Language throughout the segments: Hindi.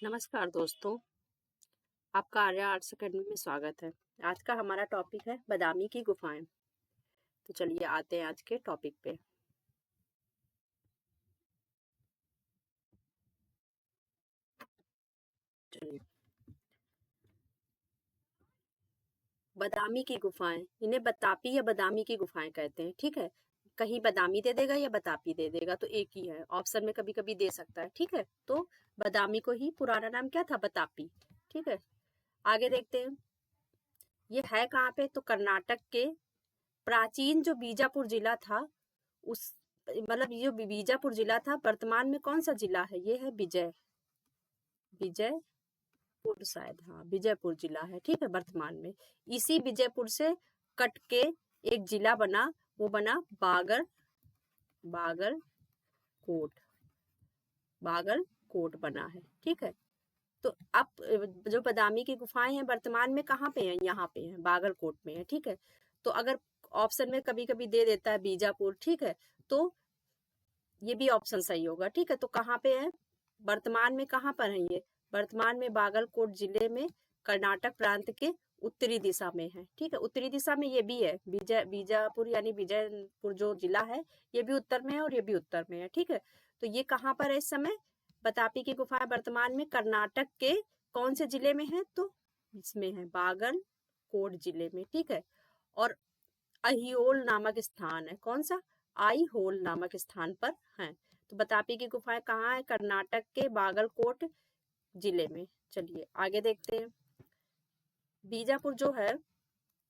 नमस्कार दोस्तों, आपका आर्या आर्ट्स अकेडमी में स्वागत है। आज का हमारा टॉपिक है बादामी की गुफाएं। तो चलिए आते हैं आज के टॉपिक पे। चलिए, बादामी की गुफाएं, इन्हें बतापी या बादामी की गुफाएं कहते हैं। ठीक है, कहीं बादामी दे देगा या बतापी दे देगा तो एक ही है, ऑप्शन में कभी कभी दे सकता है। ठीक है, तो बादामी को ही पुराना नाम क्या था, बतापी। ठीक है, आगे देखते हैं। ये है कहाँ पे, तो कर्नाटक के प्राचीन जो बीजापुर जिला था, उस मतलब ये जो बीजापुर जिला था, वर्तमान में कौन सा जिला है, ये है विजयपुर। शायद, हाँ, विजयपुर जिला है। ठीक है, वर्तमान में इसी विजयपुर से कट के एक जिला बना, वो बना बागलकोट। बागलकोट बना है। ठीक है, तो अब जो बादामी की गुफाएं हैं वर्तमान में कहाँ पे हैं, यहाँ पे हैं, बागलकोट में है। ठीक है, तो अगर ऑप्शन में कभी कभी दे देता है बीजापुर, ठीक है, तो ये भी ऑप्शन सही होगा। ठीक है, तो कहाँ पे है, वर्तमान में कहाँ पर है ये, वर्तमान में बागलकोट जिले में कर्नाटक प्रांत के उत्तरी दिशा में है। ठीक है, उत्तरी दिशा में ये भी है, बीजापुर यानी विजयपुर जो जिला है, ये भी उत्तर में है और ये भी उत्तर में है। ठीक है, तो ये कहाँ पर है इस समय, बतापी की गुफाएं वर्तमान में कर्नाटक के कौन से जिले में है, तो इसमें है बागलकोट जिले में। ठीक है, और अहियोल नामक स्थान है, कौन सा, आई होल नामक स्थान पर है। तो बतापी की गुफाएं कहाँ है, कर्नाटक के बागलकोट जिले में। चलिए आगे देखते हैं। बीजापुर जो है,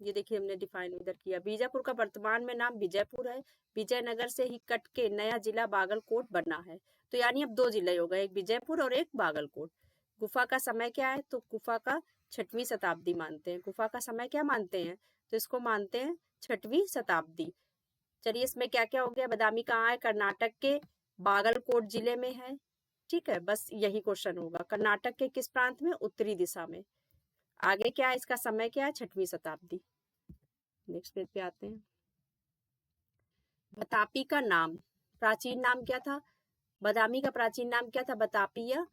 ये देखिए हमने डिफाइन इधर किया, बीजापुर का वर्तमान में नाम विजयपुर है। विजयनगर से ही कट के नया जिला बागलकोट बना है। तो यानी अब दो जिले हो गए, एक विजयपुर और एक बागलकोट। गुफा का समय क्या है, तो गुफा का 6वीं शताब्दी मानते हैं। गुफा का समय क्या मानते हैं, तो इसको मानते हैं 6वीं शताब्दी। चलिए, इसमें क्या क्या हो गया, बादामी कहाँ है, कर्नाटक के बागलकोट जिले में है। ठीक है, बस यही क्वेश्चन होगा, कर्नाटक के किस प्रांत में, उत्तरी दिशा में। आगे क्या है, इसका समय क्या है, 6वीं शताब्दी। नेक्स्ट पेज पे आते हैं। बतापी का नाम, प्राचीन नाम क्या था, बादामी का प्राचीन नाम क्या था, बतापी या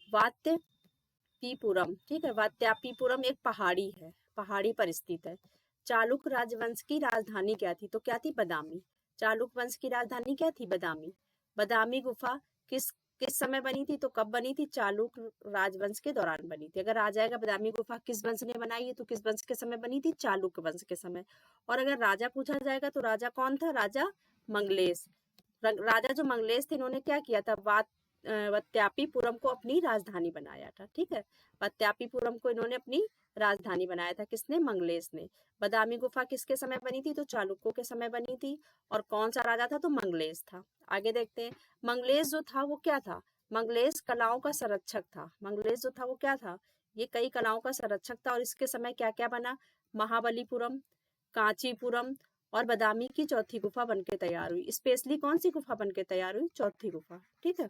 वात्यापीपुरम। ठीक है, वात्यापीपुरम एक पहाड़ी है, पहाड़ी पर स्थित है। चालुक्य राजवंश की राजधानी क्या थी, तो क्या थी, बादामी। चालुक्य वंश की राजधानी क्या थी, बादामी। बादामी गुफा किस किस समय बनी थी, तो कब बनी थी, चालुक्य राजवंश के दौरान बनी थी। अगर आ जाएगा बादामी गुफा किस वंश ने बनाई है, तो किस वंश के समय बनी थी, चालुक्य वंश के समय। और अगर राजा पूछा जाएगा तो राजा कौन था, राजा मंगलेश। राजा जो मंगलेश थे, इन्होंने क्या किया था, वत्यापीपुरम को अपनी राजधानी बनाया था। ठीक है, वत्यापीपुरम को इन्होंने अपनी राजधानी बनाया था, किसने, मंगलेश ने। बादामी गुफा किसके समय बनी थी, तो चालुक्यों के समय बनी थी। और कौन सा राजा था, तो मंगलेश था। आगे देखते हैं। मंगलेश जो था वो क्या था, मंगलेश कलाओं का संरक्षक था। मंगलेश जो था वो क्या था, ये कई कलाओं का संरक्षक था। और इसके समय क्या क्या बना, महाबलीपुरम, कांचीपुरम और बादामी की चौथी गुफा बनके तैयार हुई। स्पेशली कौन सी गुफा बनके तैयार हुई, चौथी गुफा। ठीक है,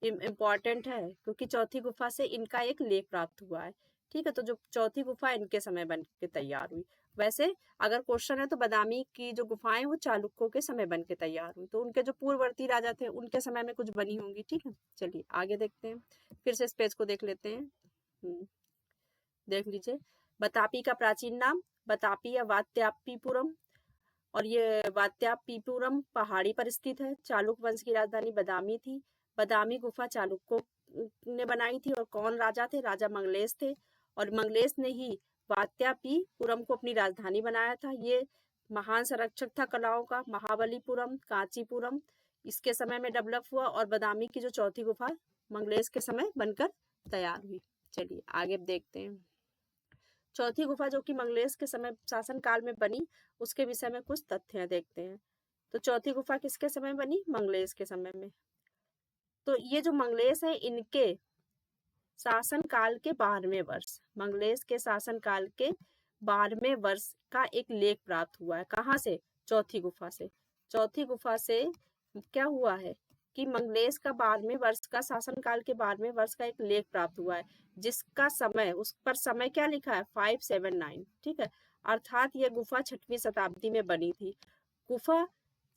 इम्पॉर्टेंट है क्योंकि चौथी गुफा से इनका एक लेख प्राप्त हुआ है। ठीक है, तो जो चौथी गुफा इनके समय बन के तैयार हुई। वैसे अगर क्वेश्चन है तो बादामी की जो गुफाएं वो चालुक्यों के समय बन के तैयार हुई, तो उनके जो पूर्ववर्ती राजा थे उनके समय में कुछ बनी होंगी। ठीक है, चलिए आगे देखते हैं, फिर से इस पेज को देख लेते हैं। देख लीजिए, बतापी का प्राचीन नाम बतापी या वात्यापीपुरम, और ये वात्यापीपुरम पहाड़ी पर स्थित है। चालुक्य वंश की राजधानी बादामी थी। बादामी गुफा चालुक्यों ने बनाई थी। और कौन राजा थे, राजा मंगलेश थे। और मंगलेश ने ही वात्यापीपुरम को अपनी राजधानी बनाया था। ये महान संरक्षक था कलाओं का। महाबलीपुरम, कांचीपुरम इसके समय में डेवलप हुआ। और बादामी की जो चौथी गुफा मंगलेश के समय बनकर तैयार हुई। चलिए आगे देखते हैं। चौथी गुफा जो कि मंगलेश के समय शासन काल में बनी, उसके विषय में कुछ तथ्य देखते हैं। तो चौथी गुफा किसके समय बनी, मंगलेश के समय में। तो ये जो मंगलेश है, इनके शासन काल के 12वें वर्ष, मंगलेश के शासन काल के 12वें वर्ष का एक लेख प्राप्त हुआ है। कहाँ से, चौथी गुफा से। चौथी गुफा से क्या हुआ है कि मंगलेश का 12वें वर्ष का शासन काल के 12वें वर्ष का एक लेख प्राप्त हुआ है, जिसका समय, उस पर समय क्या लिखा है, 579। ठीक है, अर्थात यह गुफा 6वीं शताब्दी में बनी थी। गुफा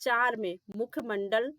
4 में मुख्य मंडल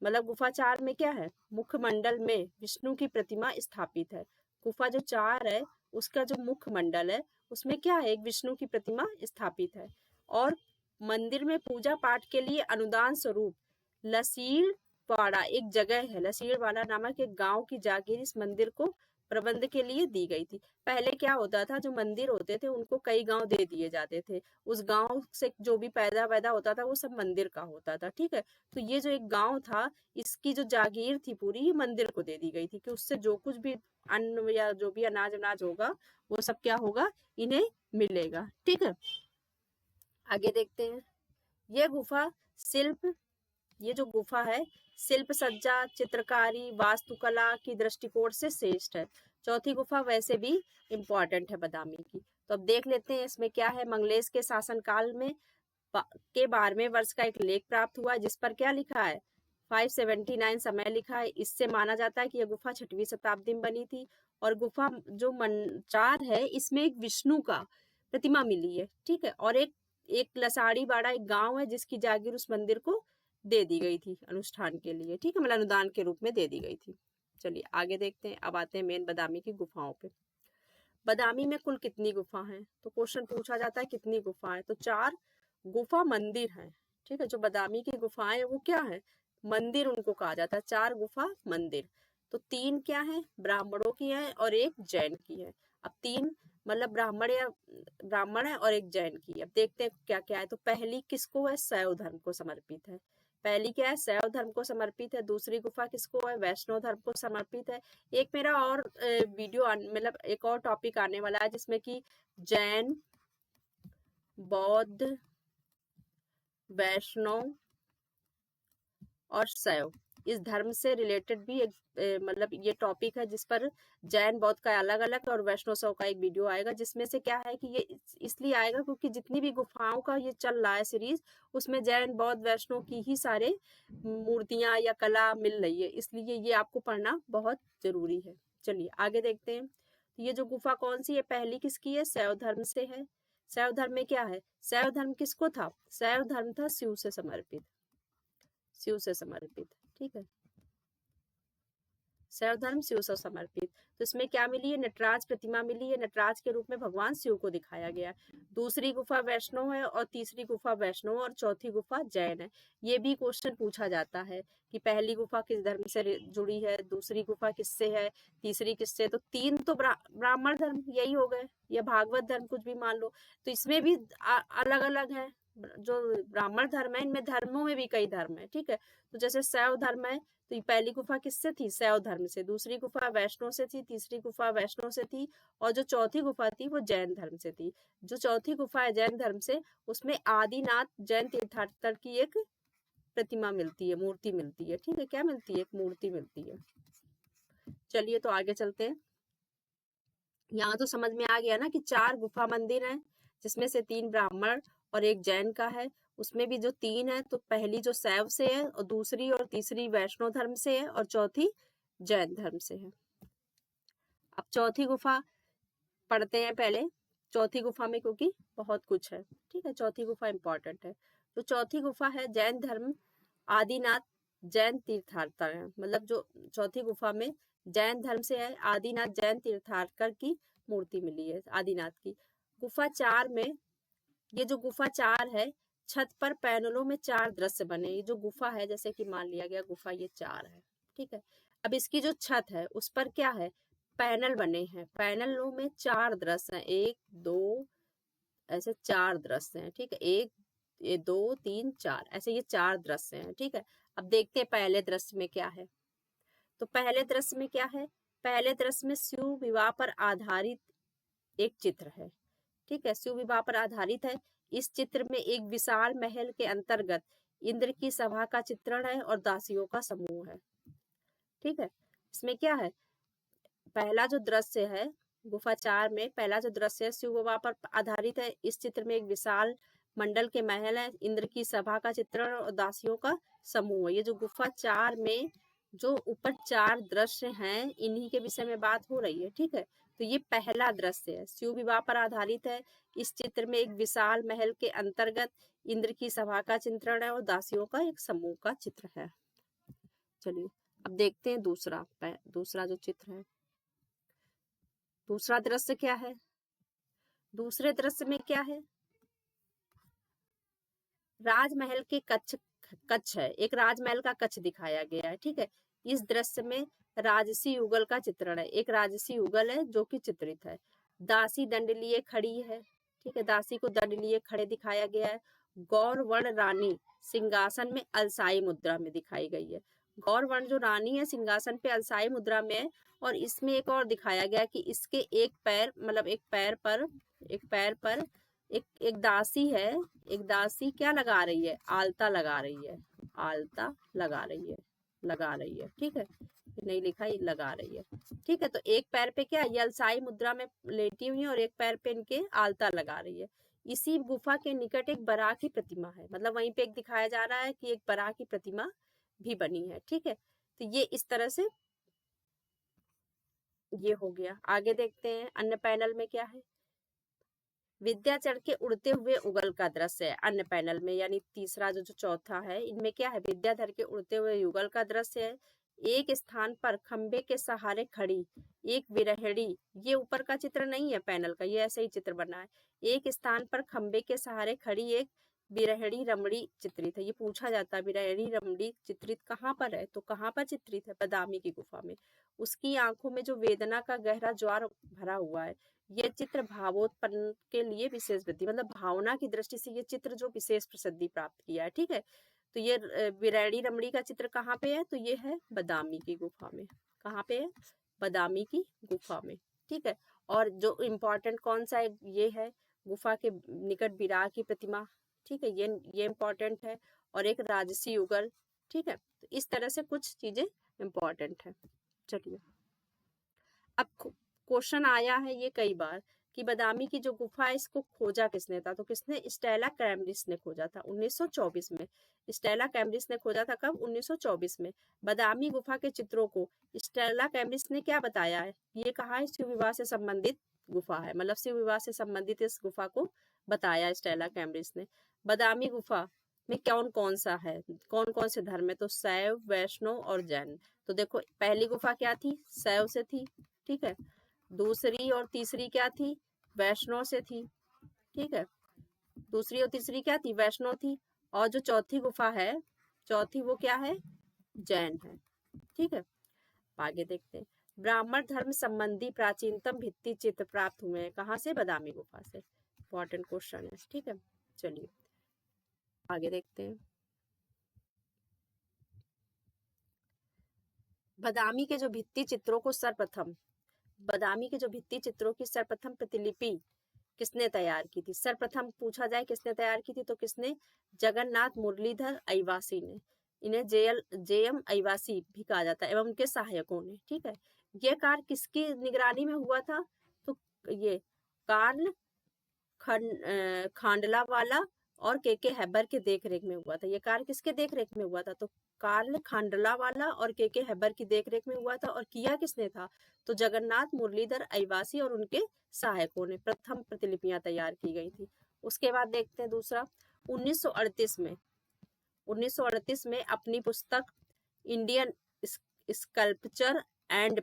मतलब गुफा 4 में क्या है, मुखमंडल में विष्णु की प्रतिमा स्थापित है। गुफा जो 4 है उसका जो मुखमंडल है उसमें क्या है, एक विष्णु की प्रतिमा स्थापित है। और मंदिर में पूजा पाठ के लिए अनुदान स्वरूप लसीड़वाड़ा एक जगह है, लसीड़वाड़ा नामक एक गांव की जागीर इस मंदिर को प्रबंध के लिए दी गई थी। पहले क्या होता था, जो मंदिर होते थे उनको कई गांव दे दिए जाते थे, उस गांव से जो भी पैदा होता था वो सब मंदिर का होता था। ठीक है, तो ये जो एक गांव था इसकी जो जागीर थी पूरी, ये मंदिर को दे दी गई थी कि उससे जो कुछ भी अन्न या जो भी अनाज होगा वो सब क्या होगा, इन्हें मिलेगा। ठीक है, आगे देखते हैं। ये गुफा शिल्प, ये जो गुफा है शिल्प सज्जा, चित्रकारी, वास्तुकला की दृष्टिकोण से श्रेष्ठ है। चौथी गुफा वैसे भी इम्पोर्टेंट है बादामी की, तो अब देख लेते हैं इसमें क्या है। मंगलेश के शासनकाल में के 12वें वर्ष का एक लेख प्राप्त हुआ जिस पर क्या लिखा है, 579 समय लिखा है। इससे माना जाता है कि यह गुफा 6वीं शताब्दी में बनी थी। और गुफा जो 4 है इसमें एक विष्णु का प्रतिमा मिली है। ठीक है, और एक लसाड़ी बाड़ा एक गांव है जिसकी जागीर उस मंदिर को दे दी गई थी अनुष्ठान के लिए। ठीक है, मतलब अनुदान के रूप में दे दी गई थी। चलिए आगे देखते हैं। अब आते हैं मेन बादामी की गुफाओं पे। बादामी में कुल कितनी गुफा हैं, तो क्वेश्चन पूछा जाता है कितनी गुफा है, तो 4 गुफा मंदिर हैं। ठीक है, जो बादामी की गुफाएं है वो क्या है, मंदिर उनको कहा जाता है, 4 गुफा मंदिर। तो 3 क्या है, ब्राह्मणों की है और एक जैन की है। अब 3 मतलब ब्राह्मण है और एक जैन की। अब देखते हैं क्या क्या है। तो पहली किसको है, शैव धर्म को समर्पित है। पहली क्या है, शैव धर्म को समर्पित है। दूसरी गुफा किसको है, वैष्णव धर्म को समर्पित है। एक मेरा और वीडियो मतलब एक और टॉपिक आने वाला है जिसमें कि जैन, बौद्ध, वैष्णव और शैव इस धर्म से रिलेटेड भी एक मतलब ये टॉपिक है जिस पर जैन बौद्ध का अलग अलग और वैष्णव शैव का एक वीडियो आएगा। जिसमें से क्या है कि ये इसलिए आएगा क्योंकि जितनी भी गुफाओं का ये चल रहा है सीरीज उसमें जैन बौद्ध वैष्णव की ही सारे मूर्तियां या कला मिल रही है, इसलिए ये आपको पढ़ना बहुत जरूरी है। चलिए आगे देखते हैं। तो ये जो गुफा कौन सी है, पहली किसकी है, शैव धर्म से है। शैव धर्म में क्या है, शैव धर्म किसको था, शैव धर्म था शिव से समर्पित, शिव से समर्पित। ठीक है, शैव धर्म शिव से समर्पित। तो इसमें क्या मिली है, नटराज प्रतिमा मिली है, नटराज के रूप में भगवान शिव को दिखाया गया है। दूसरी गुफा वैष्णव है और तीसरी गुफा वैष्णव और चौथी गुफा जैन है। ये भी क्वेश्चन पूछा जाता है कि पहली गुफा किस धर्म से जुड़ी है, दूसरी गुफा किससे है, तीसरी किससे। तो 3 तो ब्राह्मण धर्म यही हो गए या भागवत धर्म कुछ भी मान लो। तो इसमें भी अलग अलग है। जो ब्राह्मण धर्म है इनमें धर्मों में भी कई धर्म है। ठीक है, तो जैसे शैव धर्म है तो पहली गुफा किससे थी, शैव धर्म से। दूसरी गुफा वैष्णव से थी, तीसरी गुफा वैष्णव से थी और जो चौथी गुफा थी वो जैन धर्म से थी। जो चौथी गुफा है जैन धर्म से उसमें आदिनाथ जैन तीर्थंकर की एक प्रतिमा मिलती है, मूर्ति मिलती है। ठीक है, क्या मिलती है, एक मूर्ति मिलती है। चलिए तो आगे चलते हैं। यहाँ तो समझ में आ गया ना कि 4 गुफा मंदिर हैं जिसमें से 3 ब्राह्मण और एक जैन का है। उसमें भी जो 3 है तो पहली जो शैव से है और दूसरी और तीसरी वैष्णव धर्म से है और चौथी जैन धर्म से है। अब चौथी गुफा पढ़ते हैं पहले। चौथी गुफा में क्योंकि बहुत कुछ है। ठीक है, चौथी गुफा इंपॉर्टेंट है। तो चौथी गुफा है जैन धर्म आदिनाथ जैन तीर्थंकर है। मतलब जो चौथी गुफा में जैन धर्म से है आदिनाथ जैन तीर्थंकर की मूर्ति मिली है आदिनाथ की। गुफा 4 में, ये जो गुफा 4 है छत पर पैनलों में 4 दृश्य बने। ये जो गुफा है जैसे कि मान लिया गया गुफा ये 4 है। ठीक है, अब इसकी जो छत है उस पर क्या है, पैनल बने हैं। पैनलों में 4 दृश्य हैं, 1 2 ऐसे 4 दृश्य हैं। ठीक है, 1 ये 2 3 4 ऐसे ये 4 दृश्य हैं। ठीक है, अब देखते हैं पहले दृश्य में क्या है। तो पहले दृश्य में क्या है, पहले दृश्य में शिव विवाह पर आधारित एक चित्र है। ठीक है, शिव विवाह पर आधारित है। इस चित्र में एक विशाल महल के अंतर्गत इंद्र की सभा का चित्रण है और दासियों का समूह है। ठीक है, इसमें क्या है, पहला जो दृश्य है गुफा 4 में पहला जो दृश्य है शिव विवाह पर आधारित है। इस चित्र में एक विशाल मंडल के महल है, इंद्र की सभा का चित्रण और दासियों का समूह है। ये जो गुफा 4 में जो ऊपर 4 दृश्य हैं इन्हीं के विषय में बात हो रही है। ठीक है, तो ये पहला दृश्य है, शिव विवाह पर आधारित है। इस चित्र में एक विशाल महल के अंतर्गत इंद्र की सभा का चित्रण है और दासियों का एक समूह का चित्र है। चलिए अब देखते हैं दूसरा जो चित्र है, दूसरा दृश्य क्या है। दूसरे दृश्य में क्या है, राजमहल के कच्छ है, एक राजमहल का कच्छ दिखाया गया है। ठीक है, इस दृश्य में राजसी युगल का चित्रण है, एक राजसी युगल है जो कि चित्रित है। दासी दंड लिए खड़ी है। ठीक है, दासी को दंड लिए खड़े दिखाया गया है। गौरवर्ण रानी सिंहासन में अलसाई मुद्रा में दिखाई गई है। गौरवर्ण जो रानी है सिंहासन पे अलसाई मुद्रा में है। और इसमें एक और दिखाया गया कि इसके एक पैर मतलब एक पैर पर एक दासी है। एक दासी क्या लगा रही है, आलता लगा रही है, आलता लगा रही है। ठीक है, नहीं लिखा, ये लगा रही है। ठीक है, तो एक पैर पे क्या, ये अलसाई मुद्रा में लेटी हुई है और एक पैर पे इनके आलता लगा रही है। इसी गुफा के निकट एक बराह की प्रतिमा है, मतलब वहीं पे एक दिखाया जा रहा है कि एक बराह की प्रतिमा भी बनी है। ठीक है, तो ये इस तरह से ये हो गया। आगे देखते हैं अन्य पैनल में क्या है। विद्याचल के उड़ते हुए उगल का दृश्य है अन्य पैनल में, यानी तीसरा जो चौथा है, इनमें क्या है, विद्याधर के उड़ते हुए युगल का दृश्य है। एक स्थान पर खंबे के सहारे खड़ी एक विरहिणी, ये ऊपर का चित्र नहीं है पैनल का, ये ऐसे ही चित्र बना है। एक स्थान पर खंबे के सहारे खड़ी एक विरहिणी रमणी चित्रित है। ये पूछा जाता है विरहिणी रमणी चित्रित कहाँ पर है, तो कहाँ पर चित्रित है, बदामी की गुफा में। उसकी आंखों में जो वेदना का गहरा ज्वार भरा हुआ है। ये चित्र भावोत्पन्न के लिए विशेष वृद्धि, मतलब भावना की दृष्टि से ये चित्र जो विशेष प्रसिद्धि प्राप्त किया है। ठीक है, तो ये विरैणी रमणी का चित्र कहाँ पे है, तो ये है बदामी की गुफा में। कहाँ पे है, बदामी की गुफा में। ठीक है, और जो इम्पोर्टेंट कौन सा है, ये है गुफा के निकट विराह की प्रतिमा। ठीक है, ये इम्पोर्टेंट है, और एक राजसी युगल। ठीक है, तो इस तरह से कुछ चीजें इम्पोर्टेंट है। चलिए अब क्वेश्चन आया है ये कई बार कि बदामी की जो गुफा है इसको खोजा किसने था, तो किसने, स्टेला कैम्ब्रिज ने खोजा था 1924 में। स्टेला कैम्ब्रिज ने खोजा था कब, 1924 में। बदामी गुफा के चित्रों को स्टेला कैम्ब्रिज ने क्या बताया है, ये कहा है शिव विवाह से संबंधित गुफा है, मतलब शिव विवाह से संबंधित इस गुफा को बताया स्टेला कैम्ब्रिज ने। बदामी गुफा में कौन कौन सा है, कौन कौन से धर्म है, तो शैव, वैष्णव और जैन। तो देखो पहली गुफा क्या थी, शैव से थी। ठीक है, दूसरी और तीसरी क्या थी, वैष्णव से थी। ठीक है, दूसरी और तीसरी क्या थी, वैष्णव थी। और जो चौथी गुफा है, चौथी वो क्या है, जैन है। ठीक है, आगे देखते हैं। ब्राह्मण धर्म संबंधी प्राचीनतम भित्ति चित्र प्राप्त हुए हैं कहाँ से, बदामी गुफा से। इंपॉर्टेंट क्वेश्चन है। ठीक है, चलिए आगे देखते हैं। बदामी के जो भित्ति चित्रों को सर्वप्रथम, बदामी के जो भित्ति चित्रों की सर्वप्रथम प्रतिलिपि किसने तैयार की थी, सर्वप्रथम पूछा जाए किसने तैयार की थी, तो किसने, जगन्नाथ मुरलीधर अयवासी ने। इन्हें जेएम अयवासी भी कहा जाता है, एवं उनके सहायकों ने। ठीक है, ये कार्य किसकी निगरानी में हुआ था, तो ये कार्ल खांडलावाला और के हैबर के देखरेख में हुआ था। ये कार्य किसके देखरेख में हुआ था, तो कार्ल खांडलावाला और के हैबर की देखरेख में हुआ था। और किया किसने था, तो जगन्नाथ मुरलीधर अयवासी और उनके सहायकों ने। प्रथम प्रतिलिपियां तैयार की गई थी। उसके बाद देखते हैं दूसरा, 1938 में अपनी पुस्तक इंडियन स्कल्पचर एंड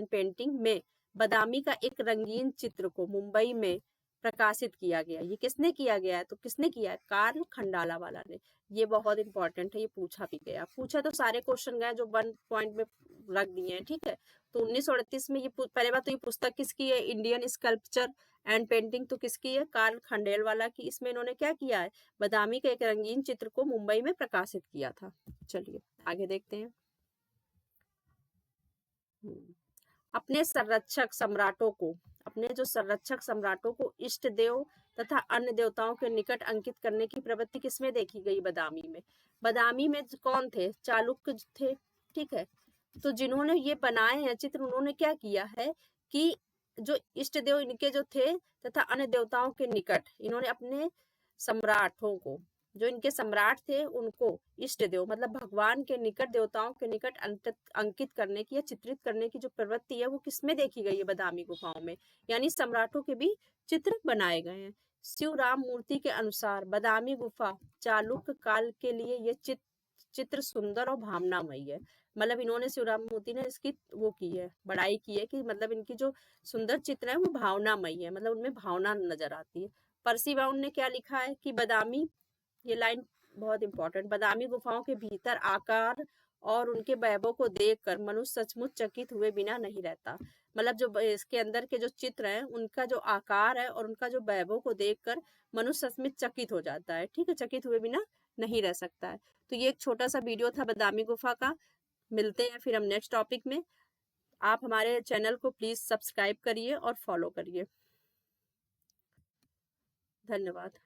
पेंटिंग में बदामी का एक रंगीन चित्र को मुंबई में प्रकाशित किया गया। ये किसने किया गया है, तो किसने किया है, कार्ल खंडालावाला ने। ये बहुत इंपॉर्टेंट है, ये पूछा भी गया। पूछा तो सारे क्वेश्चन गए जो 1 पॉइंट में रख दिए हैं। ठीक है, तो 1938 में ये पहले बात तो ये पुस्तक किसकी है, इंडियन स्कल्पचर एंड पेंटिंग, तो किसकी है, कार्ल खंडेलवाला की। इसमें इन्होंने क्या किया है, बदामी के एक रंगीन चित्र को मुंबई में प्रकाशित किया था। चलिए आगे देखते हैं। अपने जो संरक्षक सम्राटों को इष्ट देव तथा अन्य देवताओं के निकट अंकित करने की प्रवृत्ति किसमें देखी गई, बदामी में। बदामी में कौन थे, चालुक्य थे। ठीक है, तो जिन्होंने ये बनाए हैं चित्र, उन्होंने क्या किया है कि जो इष्ट देव इनके जो थे तथा अन्य देवताओं के निकट, इन्होंने अपने सम्राटों को, जो इनके सम्राट थे उनको इष्ट देव मतलब भगवान के निकट, देवताओं के निकट अंकित करने की या चित्रित करने की जो प्रवृत्ति है वो किसमें देखी गई है, बदामी गुफाओं में। यानी सम्राटों के भी चित्र बनाए गए हैं। शिव राम मूर्ति के अनुसार बदामी गुफा चालुक्य काल के लिए ये चित्र सुंदर और भावनामयी है। मतलब इन्होंने शिवराम मोती ने इसकी वो की है, बड़ाई की है कि मतलब इनकी जो सुंदर चित्र है वो भावनामयी है, मतलब उनमें भावना नजर आती है। पर्सी बाउंड ने क्या लिखा है कि बादामी, ये लाइन बहुत इंपॉर्टेंट, बादामी गुफाओं के भीतर आकार और उनके वैभव को देखकर मनुष्य सचमुच चकित हुए बिना नहीं रहता। मतलब जो इसके अंदर के जो चित्र हैं उनका जो आकार है और उनका जो वैभव को देखकर मनुष्य सचमुच चकित हो जाता है, ठीक है, चकित हुए बिना नहीं रह सकता है। तो ये एक छोटा सा वीडियो था बादामी गुफा का। मिलते हैं फिर हम नेक्स्ट टॉपिक में। आप हमारे चैनल को प्लीज सब्सक्राइब करिए और फॉलो करिए। धन्यवाद।